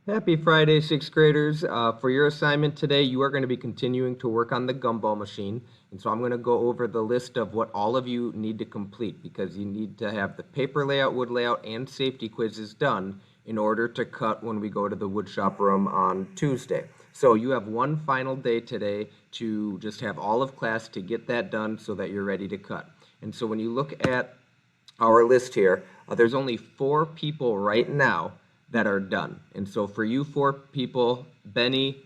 Happy Friday, sixth graders. For your assignment today, you are going to be continuing to work on the gumball machine. And so I'm going to go over the list of what all of you need to complete because you need to have the paper layout, wood layout, and safety quizzes done in order to cut when we go to the wood shop room on Tuesday. So you have one final day today to just have all of class to get that done so that you're ready to cut. And so when you look at our list here, there's only 4 people right now that are done. And so for you 4 people, Benny,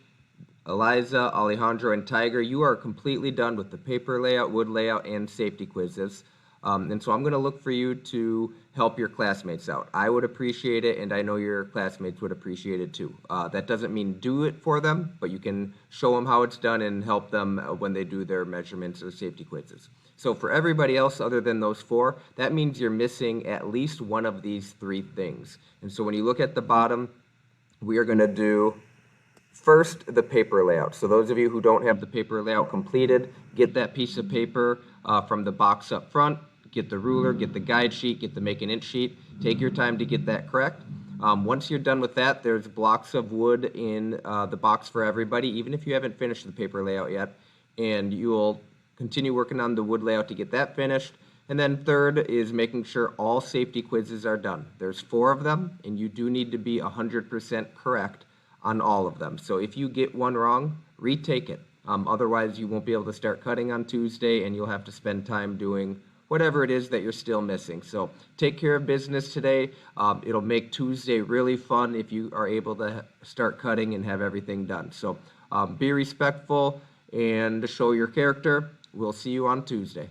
Eliza, Alejandro, and Tiger, you are completely done with the paper layout, wood layout, and safety quizzes. And so I'm going to look for you to help your classmates out. I would appreciate it, and I know your classmates would appreciate it too. That doesn't mean do it for them, but you can show them how it's done and help them when they do their measurements or safety quizzes. So for everybody else other than those 4, that means you're missing at least one of these 3 things. And so when you look at the bottom, we are going to do first the paper layout. So those of you who don't have the paper layout completed, get that piece of paper from the box up front, get the ruler, get the guide sheet, get the make an inch sheet. Take your time to get that correct. Once you're done with that, there's blocks of wood in the box for everybody, even if you haven't finished the paper layout yet. And you'll continue working on the wood layout to get that finished. And then third is making sure all safety quizzes are done. There's 4 of them, and you do need to be 100% correct on all of them. So if you get one wrong, retake it. Otherwise, you won't be able to start cutting on Tuesday, and you'll have to spend time doing whatever it is that you're still missing. So take care of business today. It'll make Tuesday really fun if you are able to start cutting and have everything done. So be respectful and show your character. We'll see you on Tuesday.